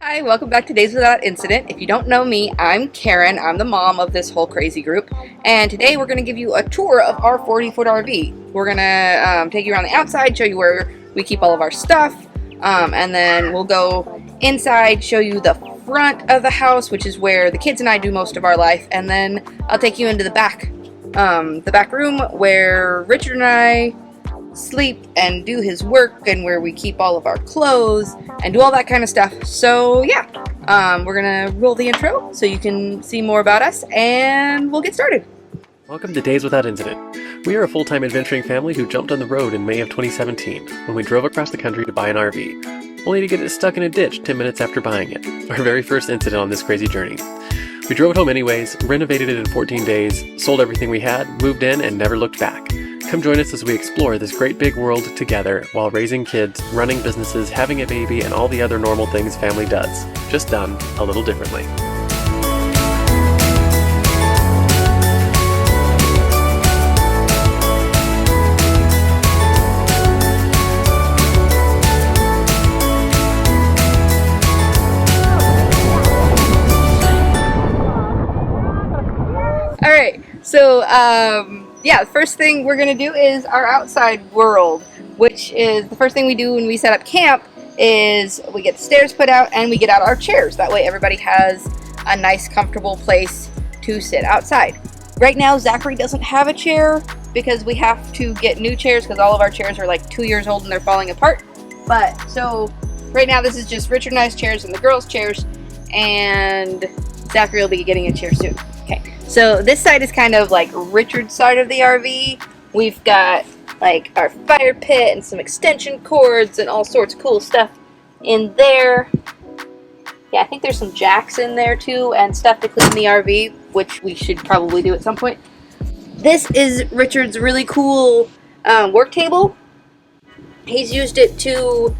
Hi, welcome back to Days Without Incident. If you don't know me, I'm Karen. I'm the mom of this whole crazy group. And today we're going to give you a tour of our 40-foot RV. We're going to take you around the outside, show you where we keep all of our stuff. And then we'll go inside, show you the front of the house, which is where the kids and I do most of our life. And then I'll take you into the back room where Richard and I sleep and do his work, and where we keep all of our clothes and do all that kind of stuff. So yeah, we're gonna roll the intro so you can see more about us, and we'll get started. Welcome to Days Without Incident. We are a full-time adventuring family who jumped on the road in May of 2017 when we drove across the country to buy an RV, only to get it stuck in a ditch 10 minutes after buying it, our very first incident on this crazy journey. We drove it home anyways, renovated it in 14 days, sold everything we had, moved in, and never looked back. Come join us as we explore this great big world together while raising kids, running businesses, having a baby, and all the other normal things family does, just done a little differently. All right, so yeah, the first thing we're gonna do is our outside world, which is the first thing we do when we set up camp. Is we get the stairs put out and we get out our chairs. That way everybody has a nice comfortable place to sit outside. Right now Zachary doesn't have a chair because we have to get new chairs because all of our chairs are like 2 years old and they're falling apart. But so right now this is just Richard and I's chairs and the girls' chairs, and Zachary will be getting a chair soon. Okay, so this side is kind of like Richard's side of the RV. We've got like our fire pit and some extension cords and all sorts of cool stuff in there. Yeah, I think there's some jacks in there too and stuff to clean the RV, which we should probably do at some point. This is Richard's really cool work table. He's used it to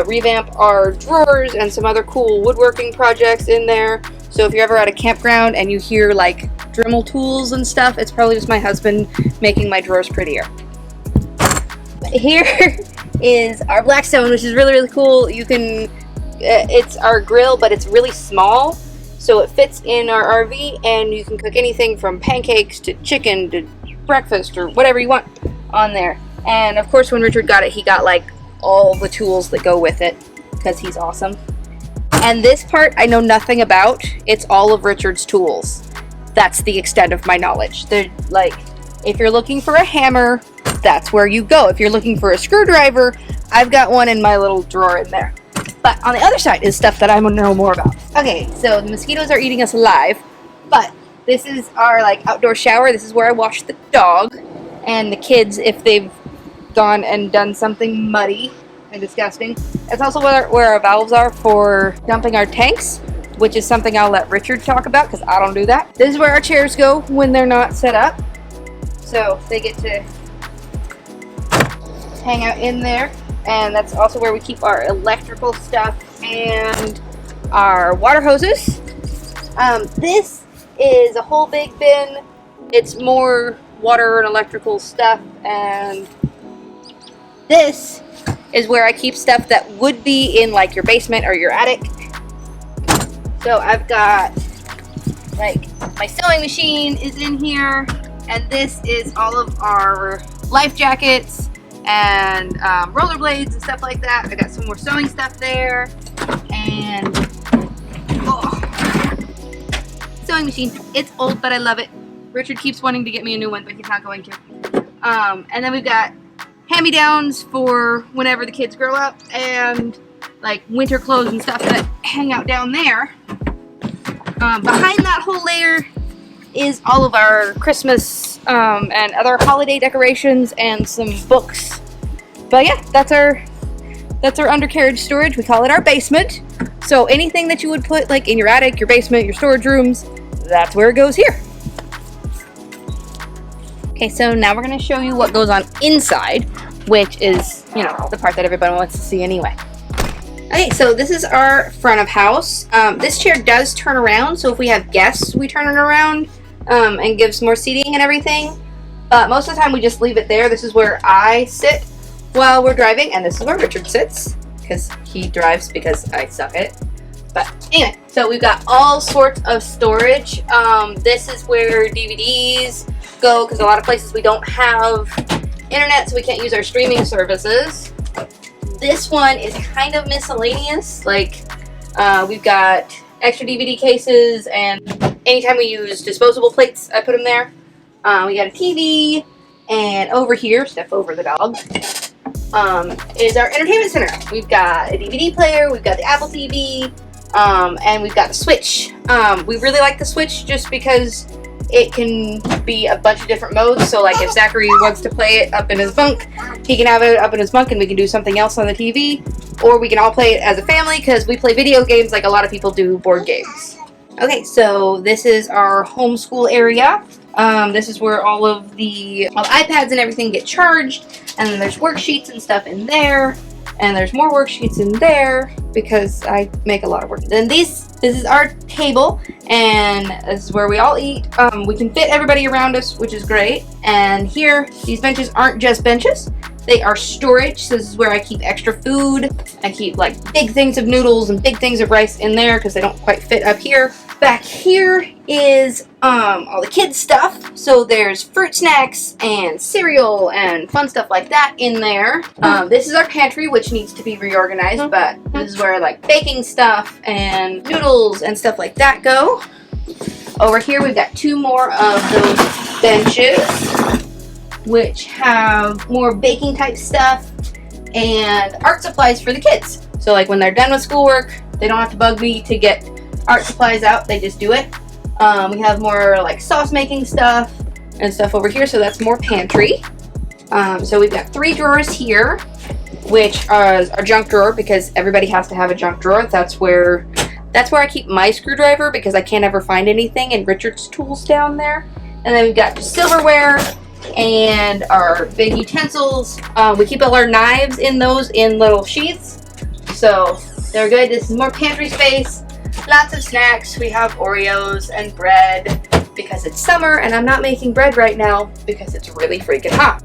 revamp our drawers and some other cool woodworking projects in there. So if you're ever at a campground and you hear like Dremel tools and stuff, it's probably just my husband making my drawers prettier. Here is our Blackstone, which is really, really cool. You can, it's our grill, but it's really small, so it fits in our RV, and you can cook anything from pancakes to chicken to breakfast or whatever you want on there. And of course, when Richard got it, he got like all the tools that go with it because he's awesome. And this part I know nothing about. It's all of Richard's tools. That's the extent of my knowledge. They're like, if you're looking for a hammer, that's where you go. If you're looking for a screwdriver, I've got one in my little drawer in there. But on the other side is stuff that I know more about. Okay, so the mosquitoes are eating us alive, but this is our like outdoor shower. This is where I wash the dog and the kids if they've gone and done something muddy and disgusting. It's also where our valves are for dumping our tanks, which is something I'll let Richard talk about because I don't do that. This is where our chairs go when they're not set up. So they get to hang out in there. And that's also where we keep our electrical stuff and our water hoses. This is a whole big bin. It's more water and electrical stuff. And this is where I keep stuff that would be in like your basement or your attic. So I've got like my sewing machine is in here, and this is all of our life jackets and rollerblades and stuff like that. I got some more sewing stuff there, and sewing machine. It's old, but I love it. Richard keeps wanting to get me a new one, but he's not going to. And then we've got hand-me-downs for whenever the kids grow up, and like winter clothes and stuff that hang out down there. Behind that whole layer is all of our Christmas and other holiday decorations and some books. But yeah, that's our undercarriage storage. We call it our basement. So anything that you would put like in your attic, your basement, your storage rooms, that's where it goes here. Okay, so now we're going to show you what goes on inside, which is, you know, the part that everybody wants to see anyway. Okay, so this is our front of house. This chair does turn around, so if we have guests, we turn it around and gives more seating and everything. But most of the time we just leave it there. This is where I sit while we're driving, and this is where Richard sits, because he drives because I suck at it. Anyway, so we've got all sorts of storage. This is where DVDs go because a lot of places we don't have internet, so we can't use our streaming services. This one is kind of miscellaneous. Like, we've got extra DVD cases, and anytime we use disposable plates, I put them there. We got a TV, and over here, step over the dog, is our entertainment center. We've got a DVD player, we've got the Apple TV, and we've got the Switch. We really like the Switch just because it can be a bunch of different modes. So like if Zachary wants to play it up in his bunk, he can have it up in his bunk and we can do something else on the TV. Or we can all play it as a family because we play video games like a lot of people do board games. Okay, so this is our homeschool area. This is where all the iPads and everything get charged. And then there's worksheets and stuff in there. And there's more worksheets in there because I make a lot of work. Then this is our table, and this is where we all eat. We can fit everybody around us, which is great. And here, these benches aren't just benches. They are storage. So this is where I keep extra food. I keep like big things of noodles and big things of rice in there because they don't quite fit up here. Back here is all the kids' stuff. So there's fruit snacks and cereal and fun stuff like that in there. This is our pantry, which needs to be reorganized, but this is where like baking stuff and noodles and stuff like that go. Over here we've got two more of those benches, which have more baking type stuff and art supplies for the kids. So like when they're done with schoolwork, they don't have to bug me to get art supplies out, they just do it. We have more like sauce making stuff and stuff over here, so that's more pantry. So we've got 3 drawers here, which are our junk drawer because everybody has to have a junk drawer. That's where I keep my screwdriver because I can't ever find anything in Richard's tools down there. And then we've got silverware and our big utensils. We keep all our knives in those in little sheaths, so they're good. This is more pantry space. Lots of snacks. We have Oreos and bread because it's summer and I'm not making bread right now because it's really freaking hot.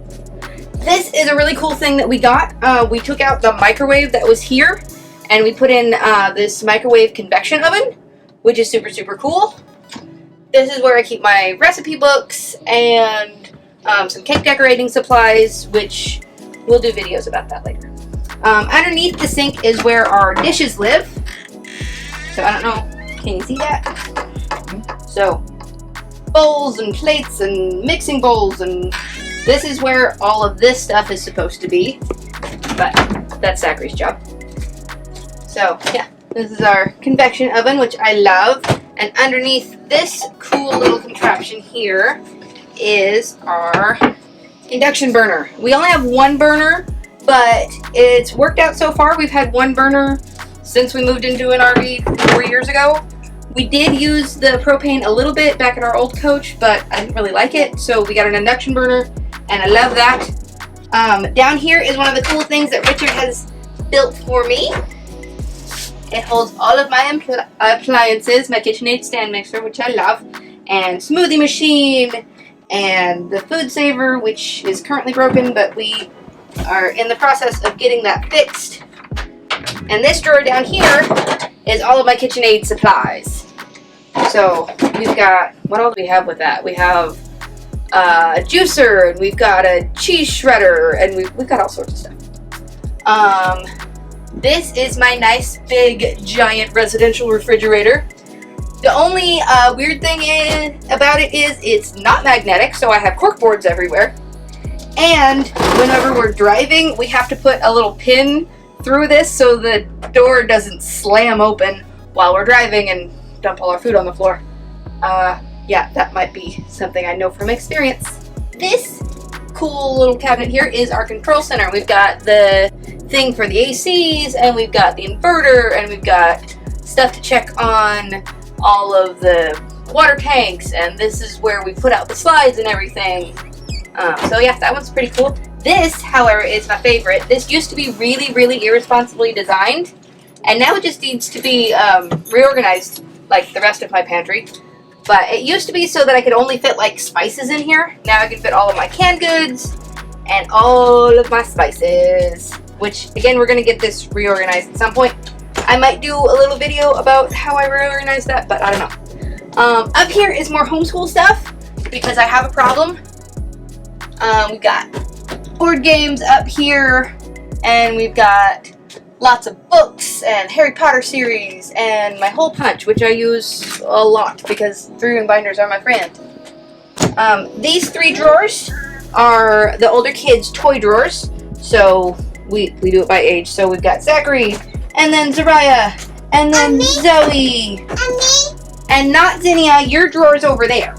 This is a really cool thing that we got. We took out the microwave that was here and we put in this microwave convection oven, which is super, super cool. This is where I keep my recipe books and some cake decorating supplies, which we'll do videos about that later. Underneath the sink is where our dishes live. So I don't know, can you see that? So bowls and plates and mixing bowls, and this is where all of this stuff is supposed to be, but that's Zachary's job. So yeah, this is our convection oven, which I love, and underneath this cool little contraption here is our induction burner. We only have one burner, but it's worked out so far. We've had one burner since we moved into an RV 4 years ago. We did use the propane a little bit back in our old coach, but I didn't really like it, so we got an induction burner, and I love that. Down here is one of the cool things that Richard has built for me. It holds all of my appliances, my KitchenAid stand mixer, which I love, and smoothie machine, and the food saver, which is currently broken, but we are in the process of getting that fixed. And this drawer down here is all of my KitchenAid supplies. So we've got, what else do we have with that? We have a juicer, and we've got a cheese shredder, and we've got all sorts of stuff. This is my nice big giant residential refrigerator. The only weird thing about it is it's not magnetic, so I have cork boards everywhere. And whenever we're driving, we have to put a little pin through this so the door doesn't slam open while we're driving and dump all our food on the floor. Yeah, that might be something I know from experience. This cool little cabinet here is our control center. We've got the thing for the ACs, and we've got the inverter, and we've got stuff to check on all of the water tanks, and this is where we put out the slides and everything. So yeah, that one's pretty cool. This, however, is my favorite. This used to be really, really irresponsibly designed, and now it just needs to be reorganized like the rest of my pantry. But it used to be so that I could only fit like spices in here. Now I can fit all of my canned goods and all of my spices, which again, we're gonna get this reorganized at some point. I might do a little video about how I reorganize that, but I don't know. Up here is more homeschool stuff because I have a problem. We've got board games up here, and we've got lots of books and Harry Potter series and my hole punch, which I use a lot because 3-ring binders are my friend. These 3 drawers are the older kids' toy drawers, so we do it by age. So we've got Zachary, and then Zariah, and then Zoe, and not Zinnia. Your drawer's over there.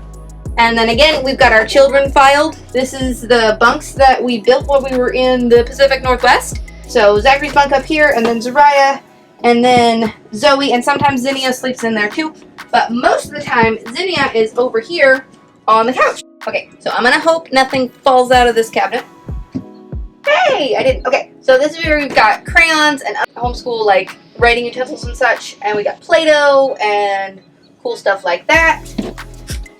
And then again, we've got our children filed. This is the bunks that we built while we were in the Pacific Northwest. So Zachary's bunk up here, and then Zariah, and then Zoe, and sometimes Zinnia sleeps in there too. But most of the time, Zinnia is over here on the couch. Okay, so I'm gonna hope nothing falls out of this cabinet. Hey, I didn't. Okay, so this is where we've got crayons and homeschool like writing utensils and such, and we got Play-Doh and cool stuff like that.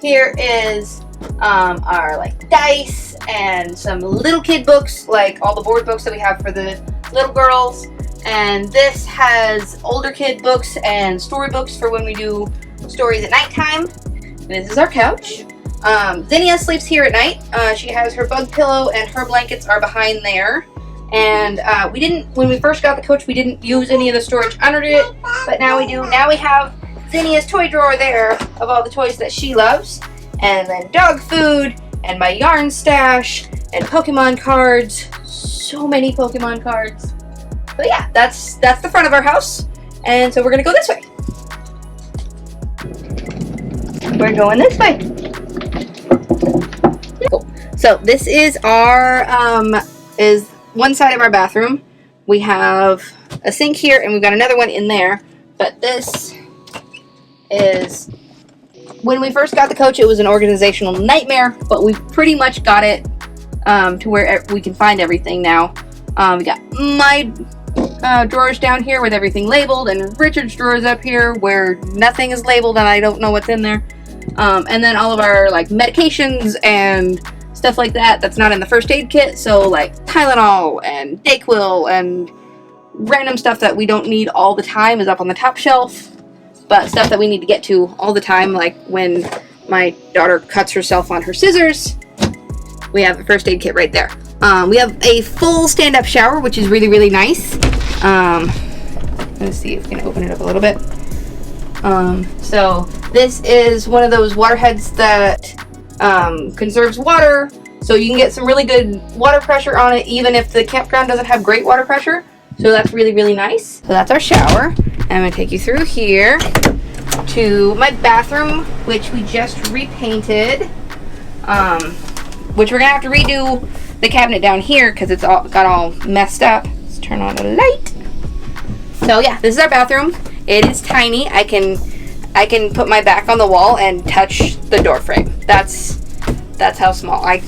Here is our like dice and some little kid books, like all the board books that we have for the little girls. And this has older kid books and storybooks for when we do stories at nighttime. This is our couch. Zinnia sleeps here at night. She has her bug pillow and her blankets are behind there. And we didn't, when we first got the couch, we didn't use any of the storage under it, but now we do. Now we have Zinnia's toy drawer there of all the toys that she loves. And then dog food, and my yarn stash, and Pokemon cards. So many Pokemon cards. But yeah, that's the front of our house. And so we're gonna go this way. We're going this way. Cool. So this is our is one side of our bathroom. We have a sink here, and we've got another one in there. But this is, when we first got the coach, it was an organizational nightmare, but we pretty much got it to where we can find everything now. We got my drawers down here with everything labeled, and Richard's drawers up here where nothing is labeled and I don't know what's in there. And then all of our like medications and stuff like that that's not in the first aid kit, so like Tylenol and Dayquil and random stuff that we don't need all the time is up on the top shelf. But stuff that we need to get to all the time, like when my daughter cuts herself on her scissors, we have the first aid kit right there. We have a full stand-up shower, which is really, really nice. Let's see if we can open it up a little bit. So this is one of those water heads that conserves water, so you can get some really good water pressure on it, even if the campground doesn't have great water pressure. So that's really, really nice. So that's our shower. I'm going to take you through here to my bathroom, which we just repainted, which we're going to have to redo the cabinet down here because it's all got all messed up. Let's turn on the light. So yeah, this is our bathroom. It is tiny. I can put my back on the wall and touch the door frame. That's how small. I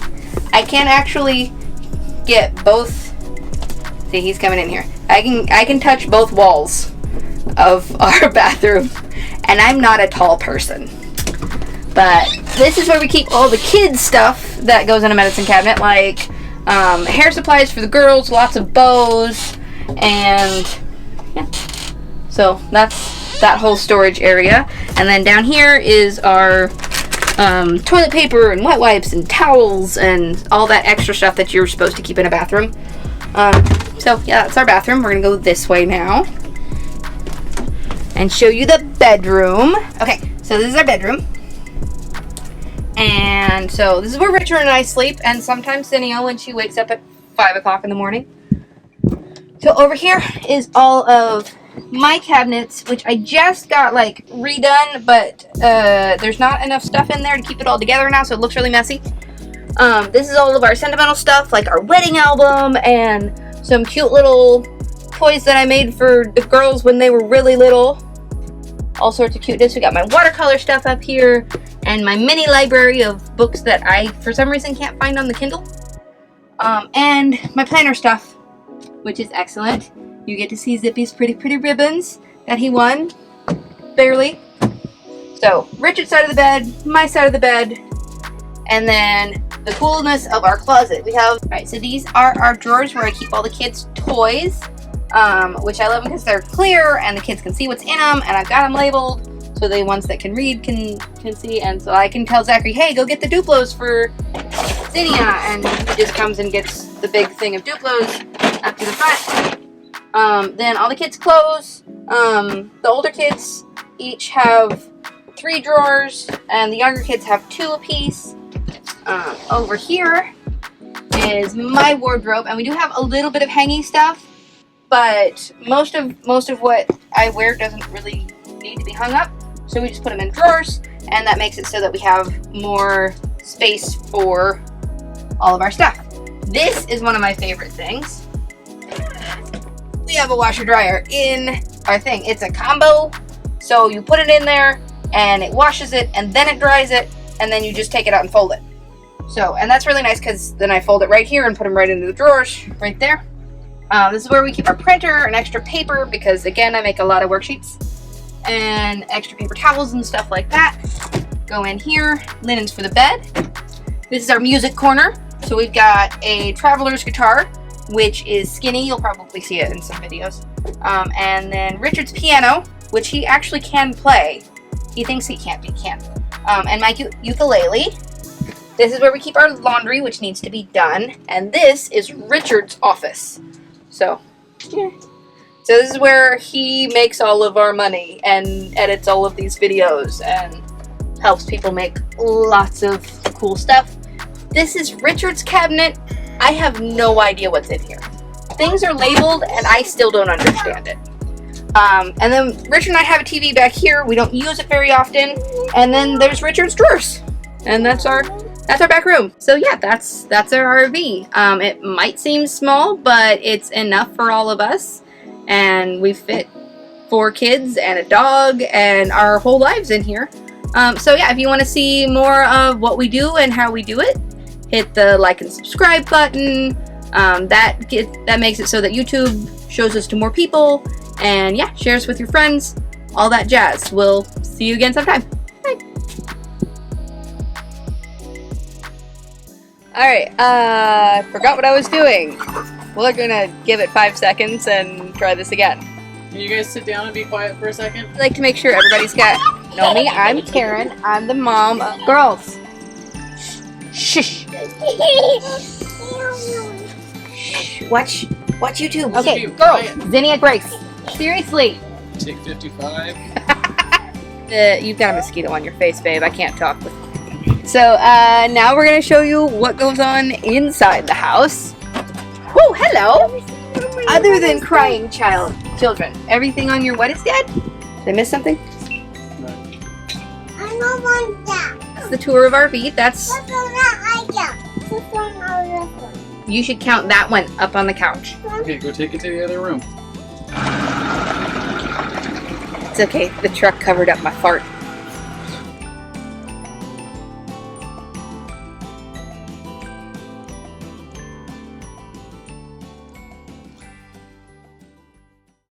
can actually get both. See, he's coming in here. I can touch both walls of our bathroom, and I'm not a tall person. But this is where we keep all the kids' stuff that goes in a medicine cabinet, like hair supplies for the girls, lots of bows, and yeah. So that's that whole storage area. And then down here is our toilet paper and wet wipes and towels and all that extra stuff that you're supposed to keep in a bathroom. So yeah, that's our bathroom. We're gonna go this way now and show you the bedroom. Okay, so this is our bedroom. And so this is where Richard and I sleep, and sometimes Zinnia when she wakes up at 5 o'clock in the morning. So over here is all of my cabinets, which I just got like redone, but there's not enough stuff in there to keep it all together now, so it looks really messy. This is all of our sentimental stuff, like our wedding album and some cute little toys that I made for the girls when they were really little. All sorts of cuteness. We got my watercolor stuff up here and my mini library of books that I, for some reason, can't find on the Kindle. And my planner stuff, which is excellent. You get to see Zippy's pretty ribbons that he won. Barely. So, Richard's side of the bed, my side of the bed, and then the coolness of our closet. We have, alright, so these are our drawers where I keep all the kids' toys. which I love because they're clear and the kids can see what's in them, and I've got them labeled so the ones that can read can see, and so I can tell Zachary, hey, go get the Duplos for Zinnia, and he just comes and gets the big thing of Duplos up to the front. Then all the kids' clothes. The older kids each have 3 drawers, and the younger kids have 2 apiece. Over here is my wardrobe, and we do have a little bit of hanging stuff, but most of what I wear doesn't really need to be hung up, so we just put them in drawers, and that makes it so that we have more space for all of our stuff. This is one of my favorite things. We have a washer dryer in our thing. It's a combo, so you put it in there and it washes it and then it dries it, and then you just take it out and fold it. So, and that's really nice because then I fold it right here and put them right into the drawers right there. This is where we keep our printer and extra paper because, again, I make a lot of worksheets, and extra paper towels and stuff like that go in here. Linens for the bed. This is our music corner. So we've got a Traveler's guitar, which is skinny. You'll probably see it in some videos. And then Richard's piano, which he actually can play. He thinks he can't, but he can. And my ukulele. This is where we keep our laundry, which needs to be done. And this is Richard's office. So, yeah. So this is where he makes all of our money and edits all of these videos and helps people make lots of cool stuff. This is Richard's cabinet. I have no idea what's in here. Things are labeled and I still don't understand it. And then Richard and I have a TV back here. We don't use it very often. And then there's Richard's drawers. And that's our back room. So yeah, that's our RV. It might seem small, but it's enough for all of us. And we fit 4 kids and a dog and our whole lives in here. So yeah, if you want to see more of what we do and how we do it, hit the like and subscribe button. That makes it so that YouTube shows us to more people. And yeah, share us with your friends. All that jazz. We'll see you again sometime. Bye. Alright, forgot what I was doing. We're gonna give it 5 seconds and try this again. Can you guys sit down and be quiet for a second? I'd like to make sure everybody's know me. I'm Karen. I'm the mom of girls. Shh. Watch YouTube. Okay, girls. Zinnia Grace. Seriously. Take 55. You've got a mosquito on your face, babe. I can't talk with you. So, now we're going to show you what goes on inside the house. Whoa, hello! Other than crying children. Everything on your what is dead? Did I miss something? I don't want that. That's the tour of our feet. That's... You should count that one up on the couch. Okay, go take it to the other room. It's okay. The truck covered up my fart.